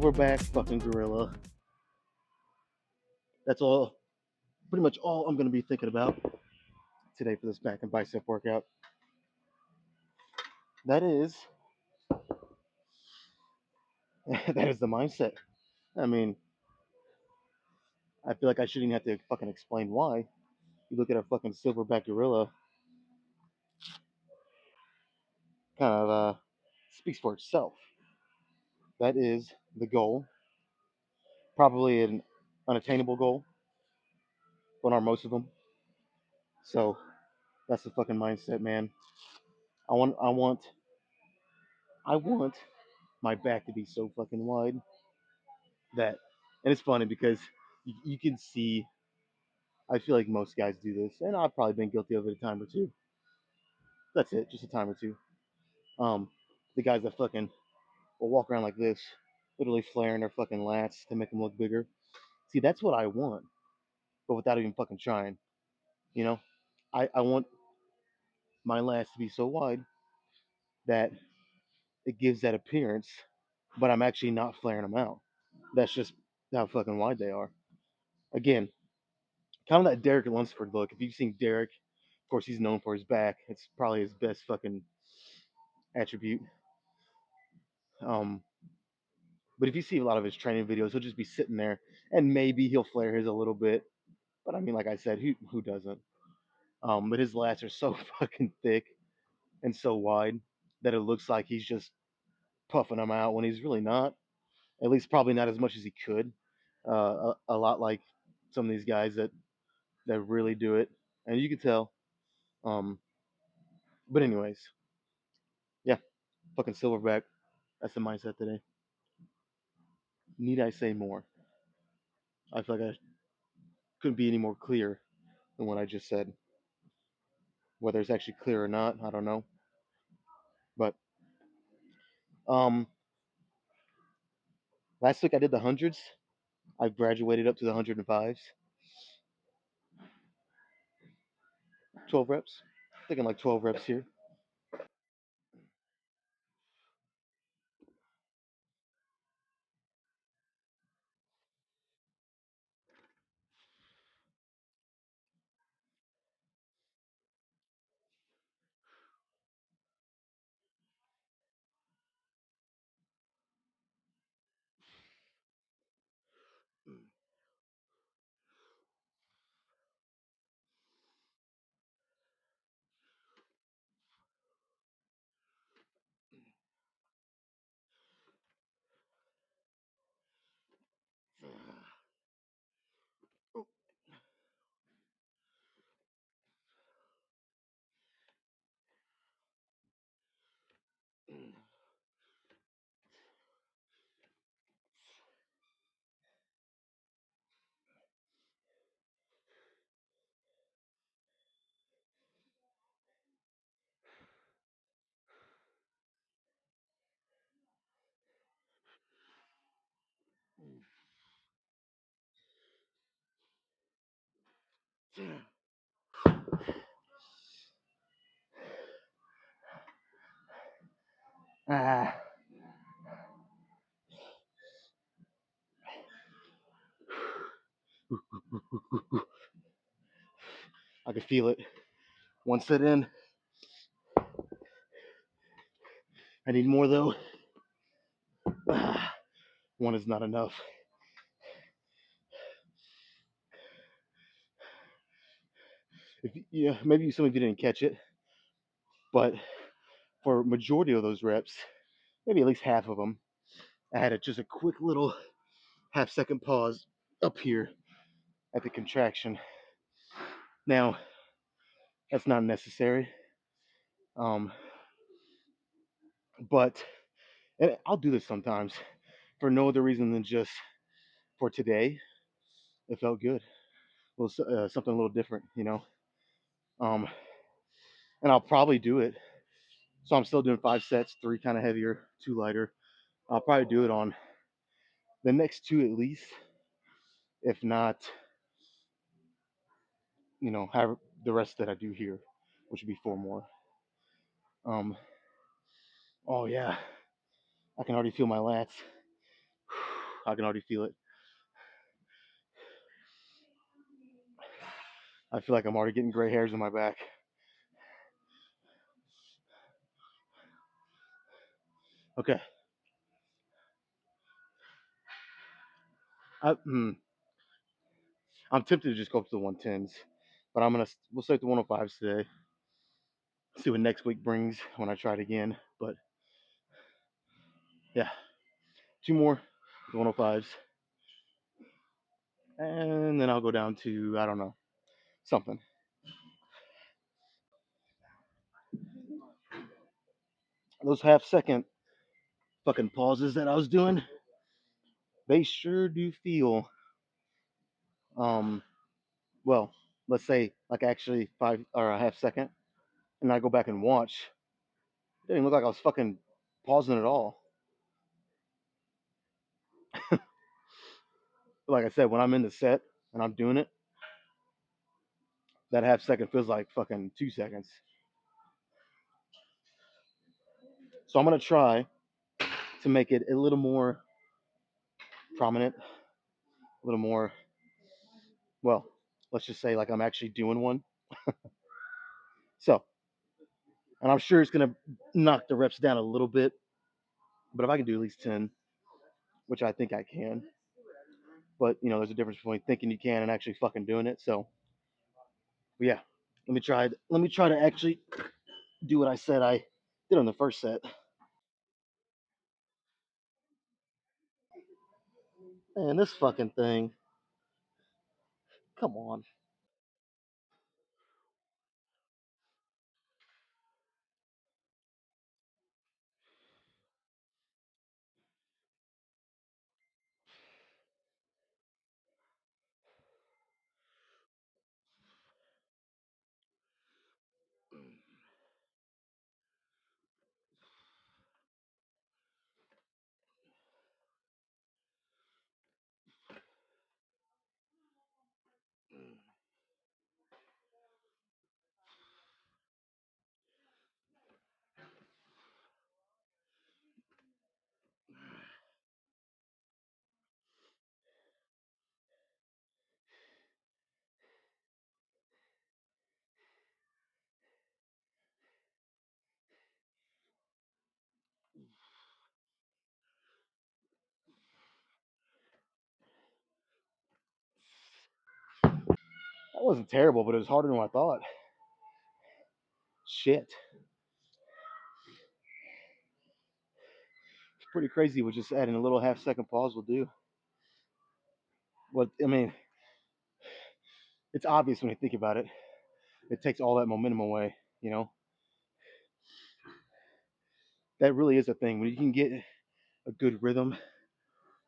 silverback fucking gorilla. That's all, pretty much all I'm going to be thinking about today for this back and bicep workout. That is, that is the mindset. I mean, I feel like I shouldn't have to fucking explain why. You look at a fucking silverback gorilla, kind of speaks for itself. That is the goal. Probably an unattainable goal, but are most of them. So that's the fucking mindset, man. I want, I want, I want my back to be so fucking wide that, and it's funny because you can see. I feel like most guys do this, and I've probably been guilty of it a time or two. That's it, just a time or two. Um, the guys that fucking will walk around like this, literally flaring their fucking lats to make them look bigger. See, that's what I want, but without even fucking trying. You know, I want my lats to be so wide that it gives that appearance, but I'm actually not flaring them out. That's just how fucking wide they are. Again, kind of that Derek Lunsford look. If you've seen Derek, of course he's known for his back. It's probably his best fucking attribute. Um, but if you see a lot of his training videos, he'll just be sitting there, and maybe he'll flare his a little bit. But I mean, like I said, who doesn't? But his lats are so fucking thick and so wide that it looks like he's just puffing them out when he's really not. At least probably not as much as he could. A lot like some of these guys that really do it, and you can tell. Um, but anyways, yeah, fucking silverback. That's the mindset today. Need I say more? I feel like I couldn't be any more clear than what I just said. Whether it's actually clear or not, I don't know. But um, last week I did the hundreds. I've graduated up to the 105s. 12 reps. Thinking like 12 reps here. Ah, I could feel it. One set in. I need more though. Ah, one is not enough. Yeah, maybe some of you didn't catch it, but for majority of those reps, maybe at least half of them, I had just a quick little half-second pause up here at the contraction. Now, that's not necessary, um, but and I'll do this sometimes for no other reason than just for today. It felt good. Something a little different, you know. Um, and I'll probably do it. So I'm still doing 5 sets, 3 kind of heavier, 2 lighter. I'll probably do it on the next 2 at least, if not, have the rest that I do here, which would be 4 more. Um, oh yeah, I can already feel my lats. I can already feel it. I feel like I'm already getting gray hairs on my back. Okay. I, mm, I'm tempted to just go up to the 110s, but we'll start the 105s today. See what next week brings when I try it again. But yeah, two more, the 105s, and then I'll go down to I don't know something. Those half-second fucking pauses that I was doing, they sure do feel um well, let's say like actually 5 or a half second, and I go back and watch. It didn't look like I was fucking pausing at all. Like I said, when I'm in the set and I'm doing it, that half second feels like fucking 2 seconds. So I'm gonna try to make it a little more prominent, a little more, well, let's just say like I'm actually doing one. So, and I'm sure it's gonna knock the reps down a little bit, but if I can do at least 10, which I think I can, but there's a difference between thinking you can and actually fucking doing it. So, but yeah, let me try. Let me try to actually do what I said I did on the first set. And this fucking thing, come on. That wasn't terrible, but it was harder than I thought. Shit. It's pretty crazy what just adding a little half-second pause will do. What I mean, it's obvious when you think about it. It takes all that momentum away, you know? That really is a thing. When you can get a good rhythm,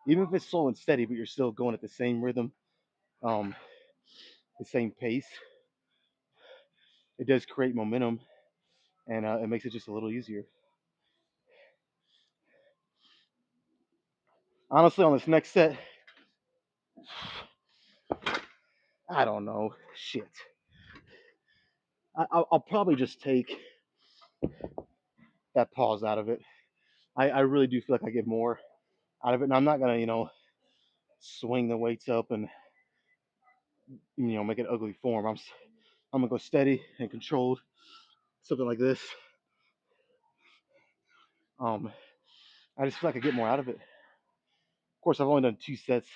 even if it's slow and steady, but you're still going at the same rhythm, um, the same pace, it does create momentum and it makes it just a little easier. Honestly, on this next set, I don't know. Shit. I'll probably just take that pause out of it. I really do feel like I get more out of it. And I'm not going to, swing the weights up and, make it ugly form. I'm going to go steady and controlled, something like this. Um, I just feel like I get more out of it. Of course, I've only done 2 sets,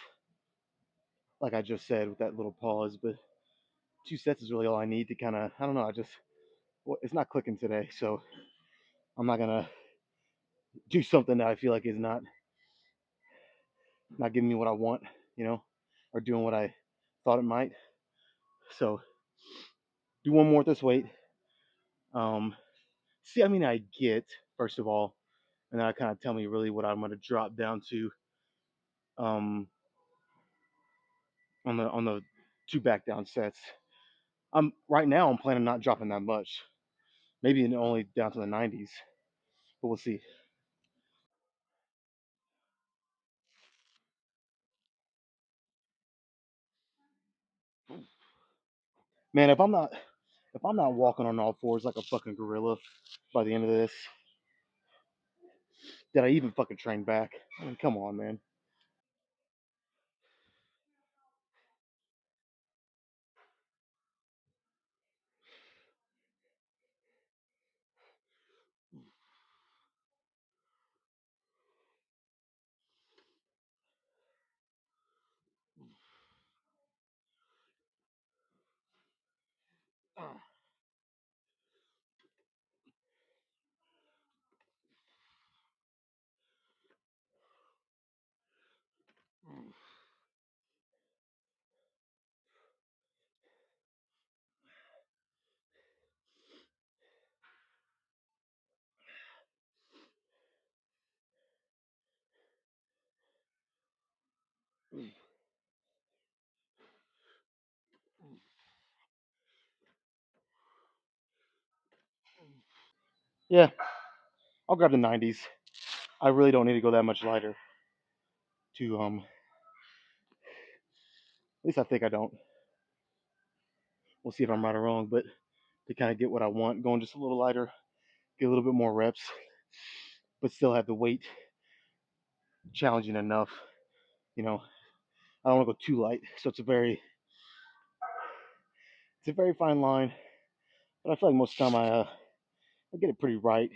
like I just said, with that little pause, but 2 sets is really all I need to kind of, I don't know, it's not clicking today. So I'm not going to do something that I feel like is not giving me what I want, or doing what I thought it might. So do one more with this weight. Um, see, I mean, I get first of all, and then I kind of tell me really what I'm going to drop down to um, on the 2 back down sets. Right now I'm planning not dropping that much, maybe only down to the 90s, but we'll see. Man, if I'm not walking on all fours like a fucking gorilla by the end of this, did I even fucking train back? I mean, come on, man. Yeah, I'll grab the 90s. I really don't need to go that much lighter to at least I think I don't. We'll see if I'm right or wrong, but to kind of get what I want, going just a little lighter, get a little bit more reps, but still have the weight challenging enough. You know, I don't want to go too light, so it's a very fine line. But I feel like most of the time I get it pretty right.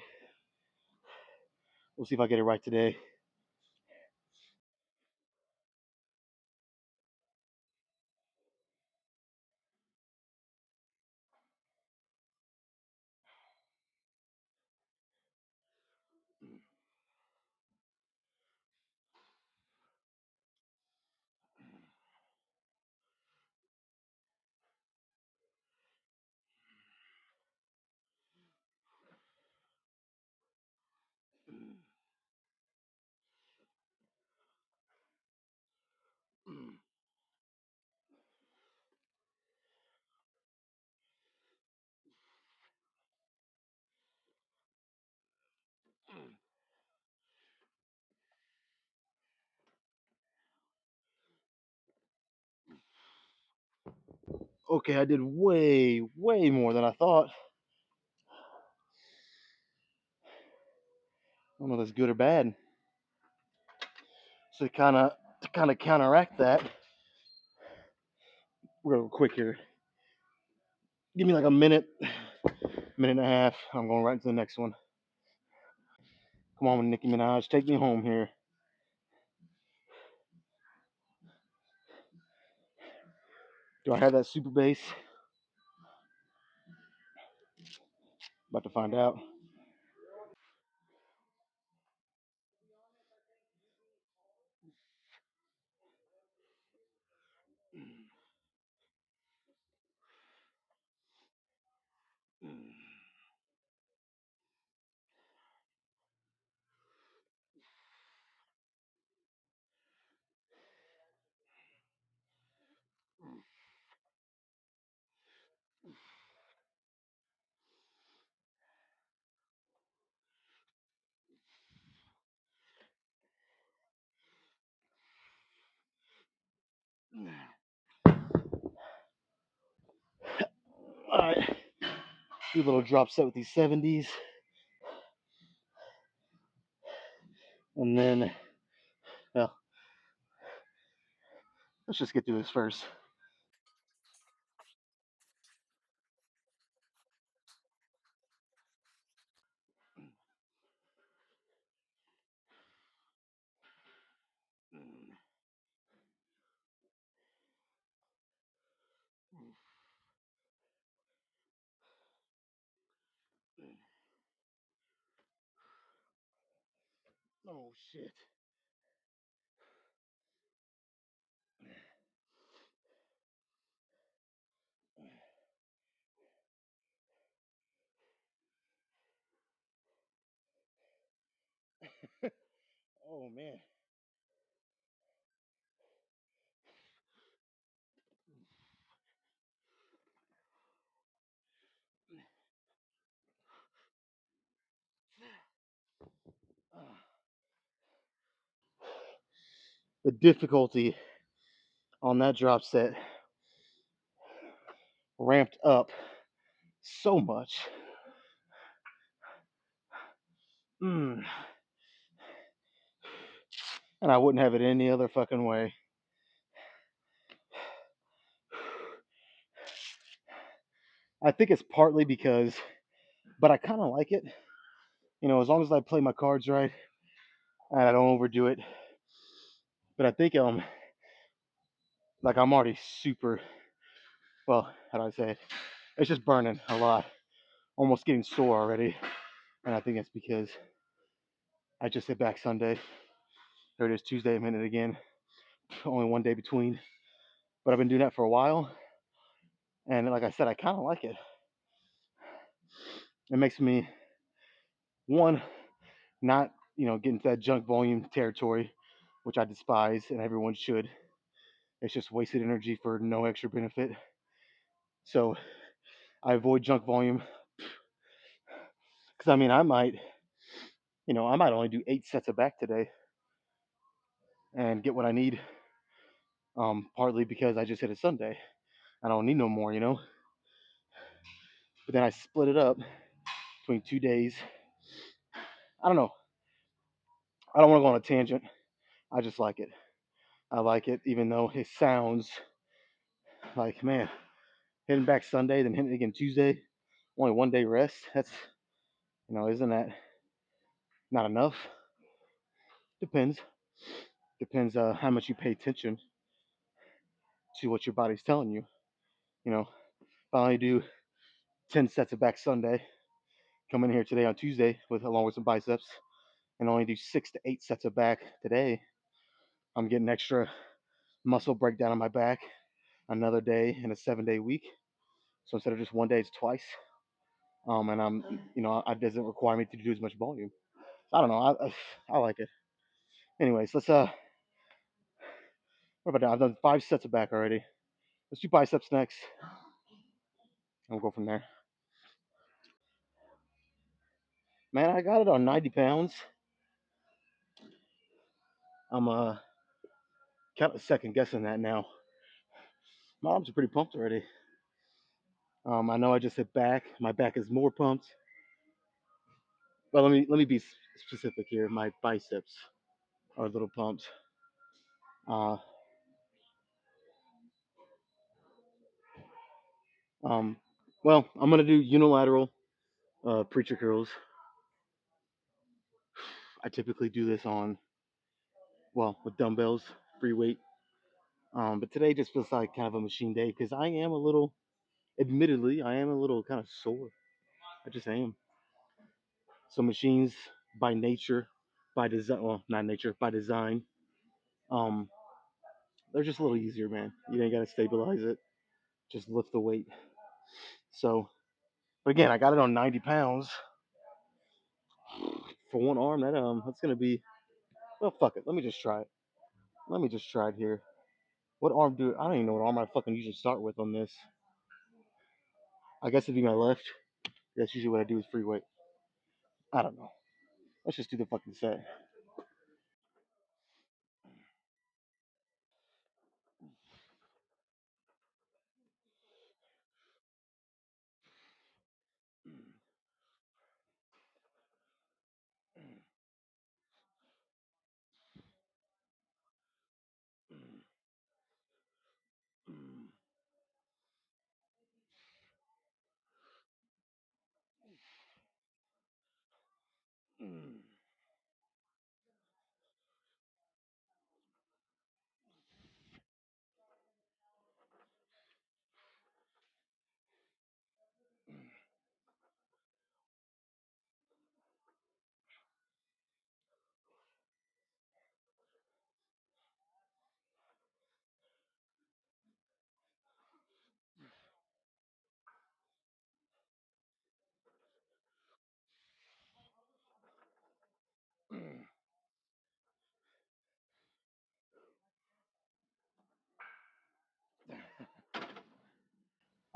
We'll see if I get it right today. Okay, I did way more than I thought. I don't know if that's good or bad. So to kind of counteract that, we're gonna go quick here. Give me like a minute, minute and a half. I'm going right into the next one. Come on, Nicki Minaj, take me home here. Do I have that super bass? About to find out. All right, do a little drop set with these 70s, and then, well, let's just get through this first. Oh shit. Oh man. The difficulty on that drop set ramped up so much. Mm. And I wouldn't have it any other fucking way. I think it's partly because, but I kind of like it. You know, as long as I play my cards right and I don't overdo it. But I think like I'm already super. Well, how do I say it? It's just burning a lot, almost getting sore already. And I think it's because I just hit back Sunday. There it is, Tuesday. I'm in it again. Only one day between. But I've been doing that for a while. And like I said, I kind of like it. It makes me, one, not, get into that junk volume territory, which I despise and everyone should. It's just wasted energy for no extra benefit. So I avoid junk volume because Because I mean, I might only do 8 sets of back today and get what I need. Partly because I just hit a Sunday. I don't need no more. But then I split it up between 2 days. I don't know. I don't want to go on a tangent. I just like it. I like it, even though it sounds like, man, hitting back Sunday, then hitting it again Tuesday, only 1 day rest. Isn't that not enough? Depends. Depends how much you pay attention to what your body's telling you. If I only do 10 sets of back Sunday, come in here today on Tuesday along with some biceps, and only do 6 to 8 sets of back today, I'm getting extra muscle breakdown on my back another day in a 7 day week. So instead of just 1 day, it's twice. And it doesn't require me to do as much volume. I don't know. I like it. Anyways, what about that? I've done 5 sets of back already. Let's do biceps next, and we'll go from there. Man, I got it on 90 pounds. I'm kind of second guessing that now. My arms are pretty pumped already. I know I just hit back. My back is more pumped. Well, let me be specific here. My biceps are a little pumped. Uh, um, well, I'm gonna do unilateral preacher curls. I typically do this with dumbbells, free weight. But today just feels like kind of a machine day because admittedly, I am a little kind of sore. I just am. So machines by nature, by design, well, not nature, by design, um, they're just a little easier, man. You ain't gotta stabilize it, just lift the weight. So, but again, I got it on 90 pounds for one arm. That's gonna be, well, fuck it. Let me just try it. Let me just try it here. What arm I don't even know what arm I fucking usually start with on this. I guess it'd be my left. That's usually what I do with free weight. I don't know. Let's just do the fucking set.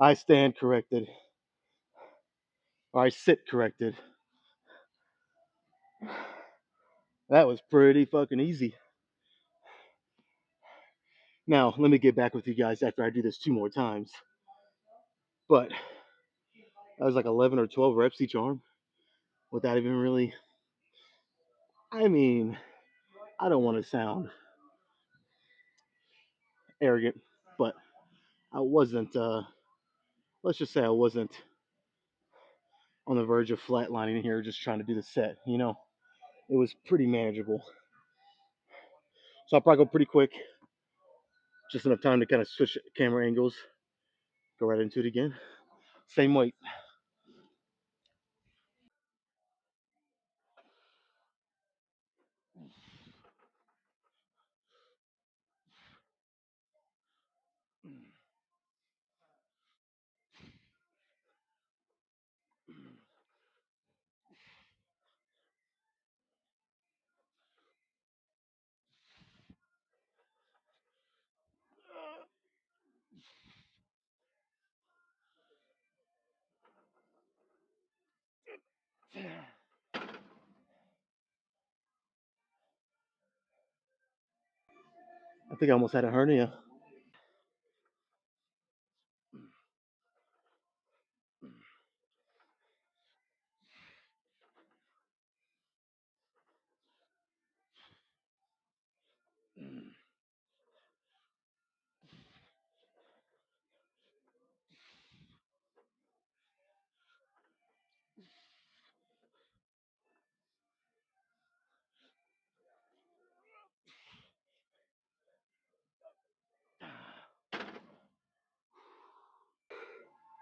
I stand corrected. Or I sit corrected. That was pretty fucking easy. Now, let me get back with you guys after I do this 2 more times. But that was like 11 or 12 reps each arm without even really. I mean, I don't want to sound arrogant, but I wasn't, let's just say I wasn't on the verge of flatlining here just trying to do the set. It was pretty manageable. So I'll probably go pretty quick, just enough time to kind of switch camera angles, go right into it again. Same weight. I think I almost had a hernia.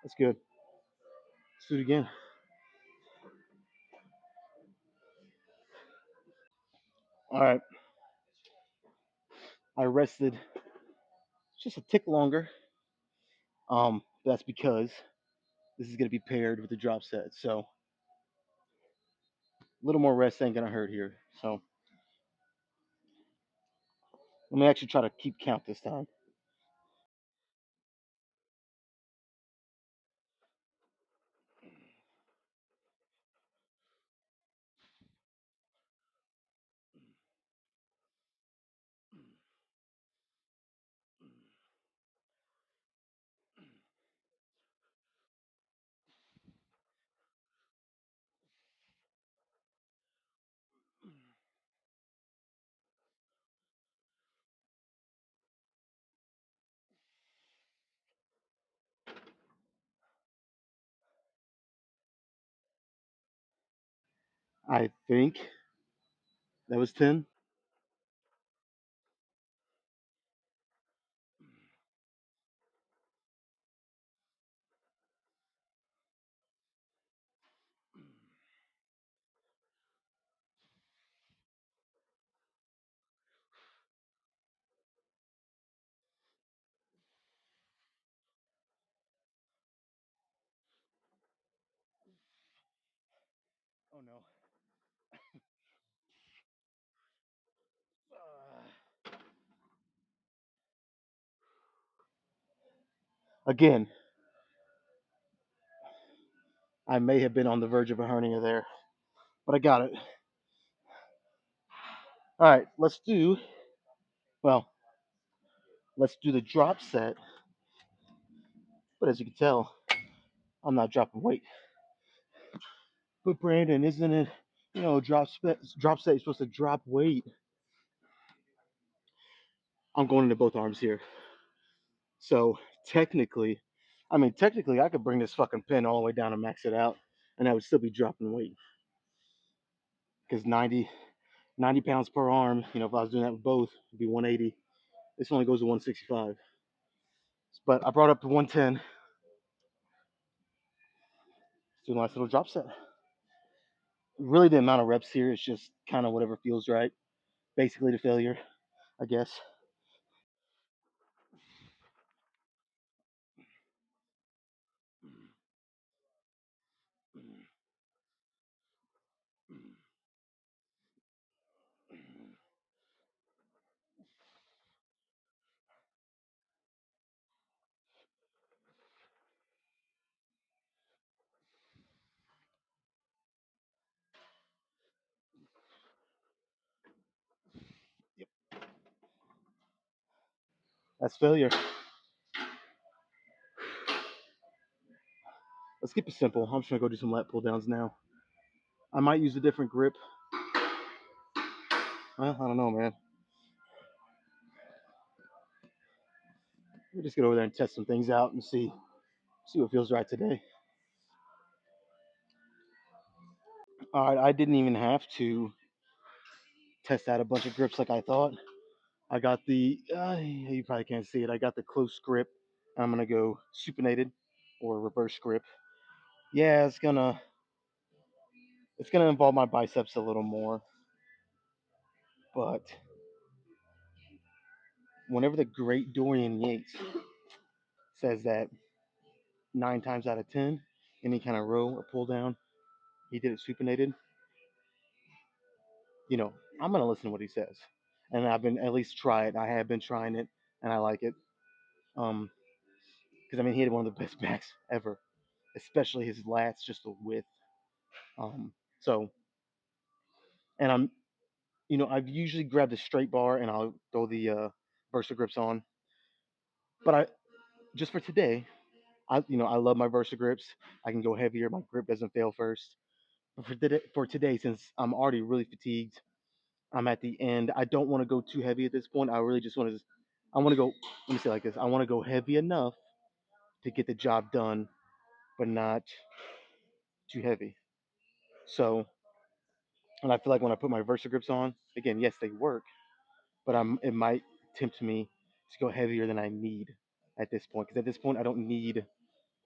That's good. Let's do it again. All right. I rested just a tick longer. That's because this is going to be paired with the drop set. So a little more rest ain't going to hurt here. So let me actually try to keep count this time. I think that was 10. Oh no. Again, I may have been on the verge of a hernia there, but I got it. All right, well, let's do the drop set. But as you can tell, I'm not dropping weight. But Brandon, isn't it, drop set, you're supposed to drop weight. I'm going into both arms here. So technically, I could bring this fucking pin all the way down and max it out, and I would still be dropping weight. Because 90 pounds per arm, if I was doing that with both, it'd be 180. This only goes to 165. But I brought up to 110. Let's do a nice little drop set. Really, the amount of reps here is just kind of whatever feels right. Basically, to failure, I guess. Yep. That's failure. Let's keep it simple. I'm just gonna go do some lat pull downs now. I might use a different grip. Well, I don't know, man. We'll just get over there and test some things out and see what feels right today. All right, I didn't even have to test out a bunch of grips like I thought. I got you probably can't see it. I got the close grip. I'm gonna go supinated or reverse grip. Yeah, it's gonna involve my biceps a little more, but whenever the great Dorian Yates says that 9 times out of 10, any kind of row or pull down, he did it supinated. I'm gonna listen to what he says, and I've been at least try it. I have been trying it, and I like it. Because he had one of the best backs ever, especially his lats, just the width. So, and I've usually grabbed a straight bar and I'll throw the Versa grips on. But just for today, I love my Versa grips. I can go heavier. My grip doesn't fail first. But for today, since I'm already really fatigued, I'm at the end. I don't want to go too heavy at this point. I really just want to. I want to go. Let me say it like this. I want to go heavy enough to get the job done, but not too heavy. So, and I feel like when I put my Versa grips on, again, yes, they work, but it might tempt me to go heavier than I need at this point. Because at this point, I don't need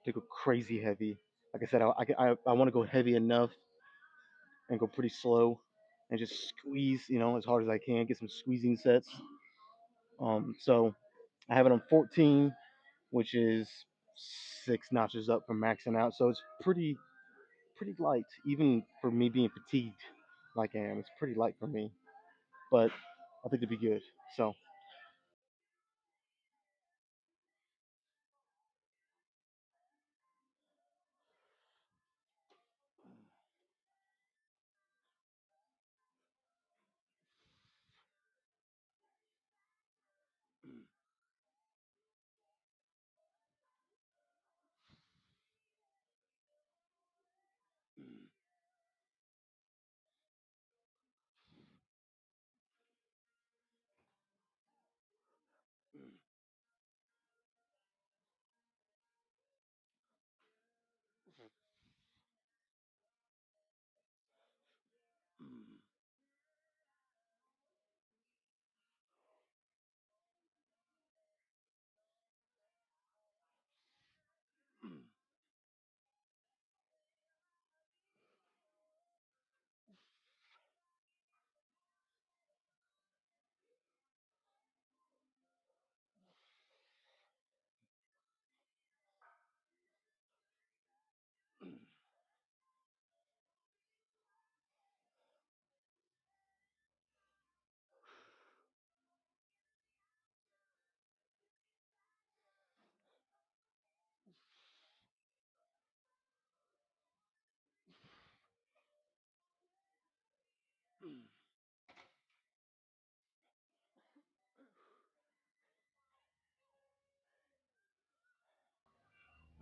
to go crazy heavy. Like I said, I want to go heavy enough and go pretty slow and just squeeze, as hard as I can, get some squeezing sets. So I have it on 14, which is 6 notches up from maxing out. So it's pretty light, even for me being fatigued like I am. It's pretty light for me, but I think it'd be good. So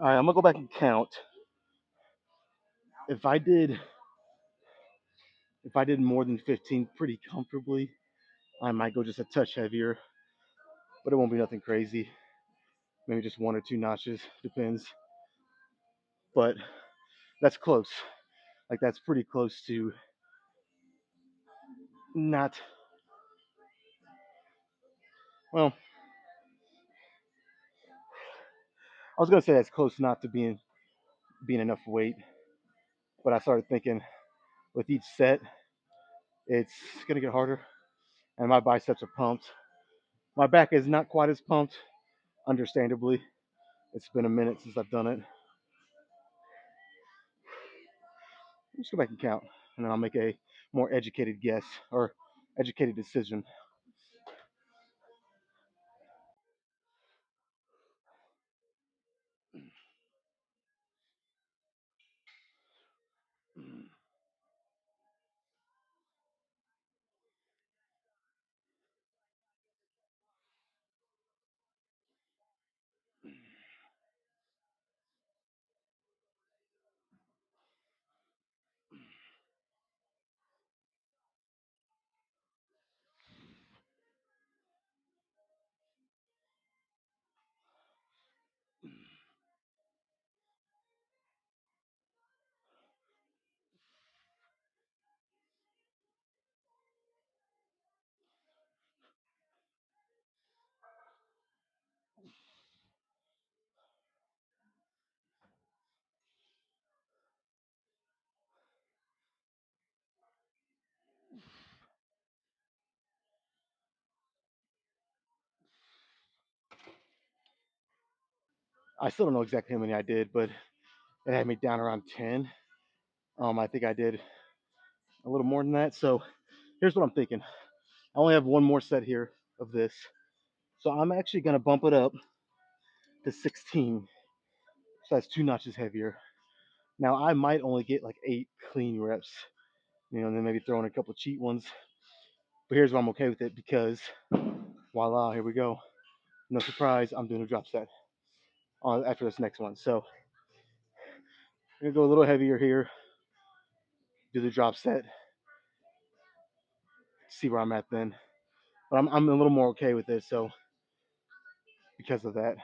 all right, I'm gonna go back and count. If I did if I did more than 15 pretty comfortably, I might go just a touch heavier, but it won't be nothing crazy. Maybe just 1 or 2 notches, depends. But that's close. Like that's pretty close to not. Well, I was gonna say that's close not to being enough weight, but I started thinking with each set, it's gonna get harder, and my biceps are pumped. My back is not quite as pumped, understandably. It's been a minute since I've done it. Let's go back and count, and then I'll make a more educated guess or educated decision. I still don't know exactly how many I did, but it had me down around 10. I think I did a little more than that. So here's what I'm thinking. I only have one more set here of this. So I'm actually going to bump it up to 16. So that's 2 notches heavier. Now I might only get like 8 clean reps, and then maybe throw in a couple cheat ones. But here's why I'm okay with it because voila, here we go. No surprise, I'm doing a drop set after this next one. So I'm gonna go a little heavier here, do the drop set, see where I'm at then. But I'm a little more okay with this, so because of that.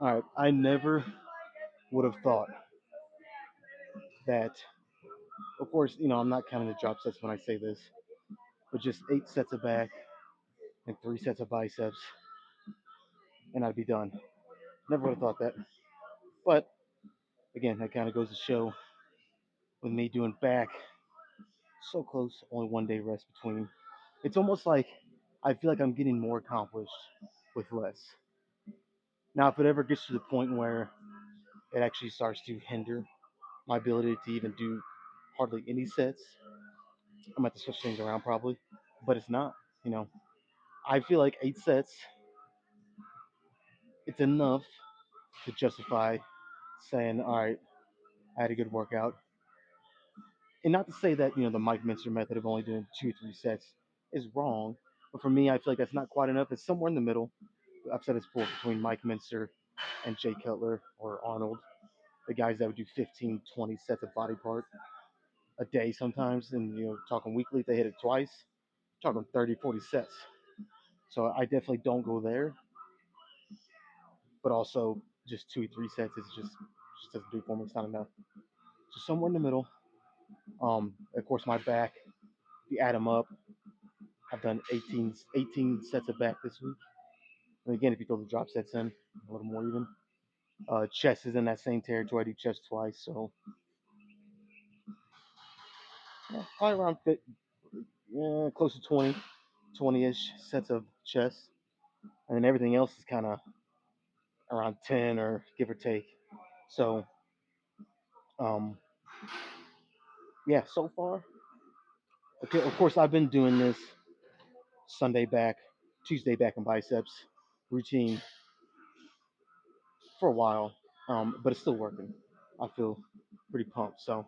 All right, I never would have thought that. Of course, I'm not counting the drop sets when I say this, but just 8 sets of back and 3 sets of biceps, and I'd be done. Never would have thought that. But again, that kind of goes to show with me doing back so close, only one day rest between. It's almost like I feel like I'm getting more accomplished with less. Now, if it ever gets to the point where it actually starts to hinder my ability to even do hardly any sets, I'm going to have to switch things around probably. But it's not. You know, I feel like 8 sets, it's enough to justify saying, all right, I had a good workout. And not to say that, the Mike Mincer method of only doing 2 or 3 sets is wrong. But for me, I feel like that's not quite enough. It's somewhere in the middle. I've said this before between Mike Mincer and Jay Cutler or Arnold, the guys that would do 15, 20 sets of body part a day sometimes. And, talking weekly, if they hit it twice, talking 30, 40 sets. So I definitely don't go there. But also, just 2 or 3 sets is just doesn't do for me. It's not enough. So somewhere in the middle. Of course, my back, if you add them up, I've done 18 sets of back this week. And again, if you throw the drop sets in, a little more even. Chest is in that same territory. I do chest twice, so yeah, probably around close to 20-ish sets of chest, and then everything else is kind of around 10 or give or take. So, um, yeah, so far, okay. Of course, I've been doing this Sunday back, Tuesday back and biceps routine for a while, but it's still working. I feel pretty pumped. So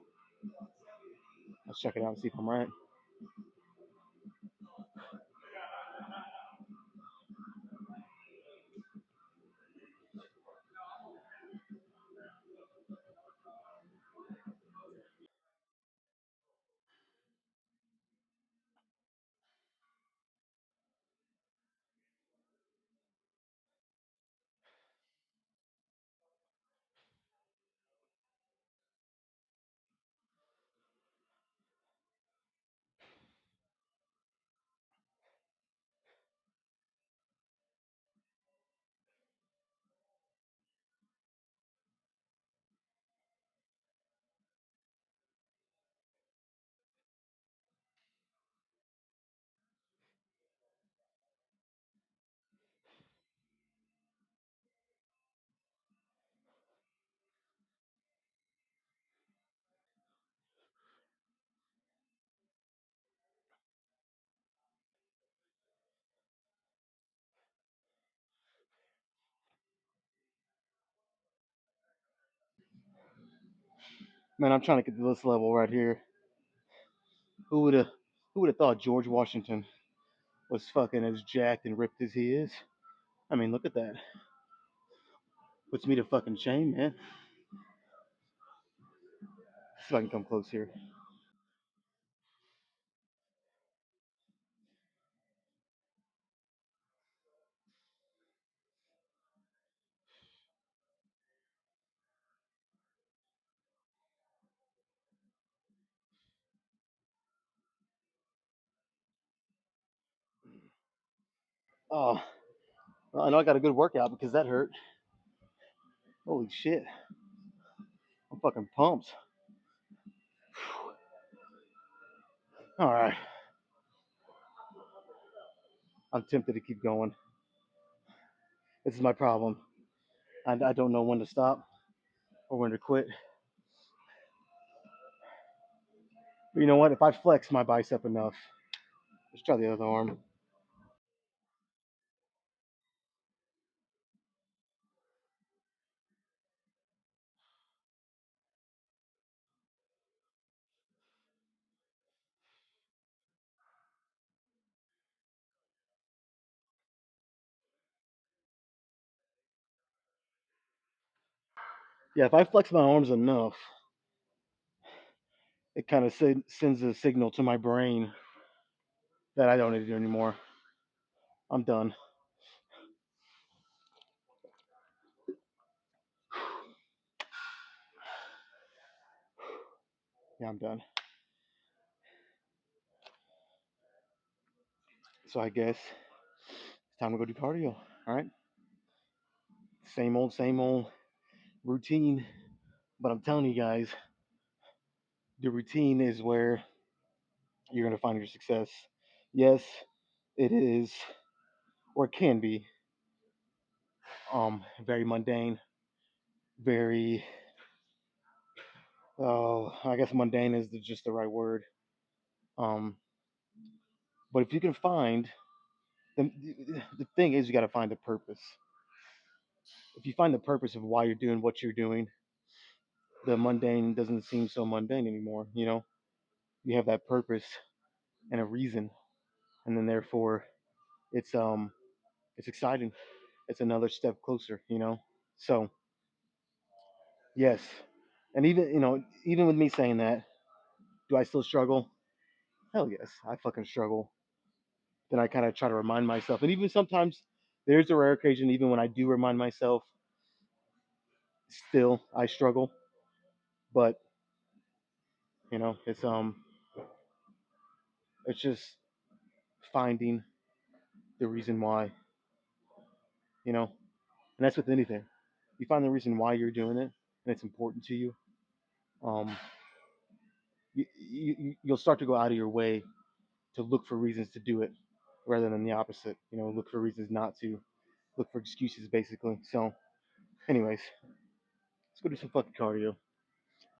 let's check it out and see if I'm right. Man, I'm trying to get to this level right here. Who would have who would have thought George Washington was fucking as jacked and ripped as he is? I mean, look at that. Puts me to fucking shame, man. See if I can come close here. Oh, well, I know I got a good workout because that hurt. Holy shit. I'm fucking pumped. All right. I'm tempted to keep going. This is my problem. I don't know when to stop or when to quit. But you know what? If I flex my bicep enough, let's try the other arm. Yeah, if I flex my arms enough, it kind of sends a signal to my brain that I don't need to do anymore. I'm done. Yeah, I'm done. So I guess it's time to go do cardio. All right. Same old routine. But I'm telling you guys, the routine is where you're going to find your success. Yes, it is, or it can be, very mundane, very, oh, I guess mundane is just the right word. Um, but if you can find, the, the thing is, you got to find the purpose. If you find the purpose of why you're doing what you're doing, the mundane doesn't seem so mundane anymore. You know, you have that purpose and a reason, and then therefore it's um it's exciting. It's another step closer. You know, so yes, and even even with me saying that, do I still struggle? Hell yes, I fucking struggle. Then I kind of try to remind myself, and even sometimes there's a rare occasion, even when I do remind myself, still I struggle. But it's just finding the reason why, you know, and that's with anything. You find the reason why you're doing it, and it's important to you. Um, you'll start to go out of your way to look for reasons to do it, rather than the opposite. You know, look for reasons not to, look for excuses, basically. So, anyways, let's go do some fucking cardio.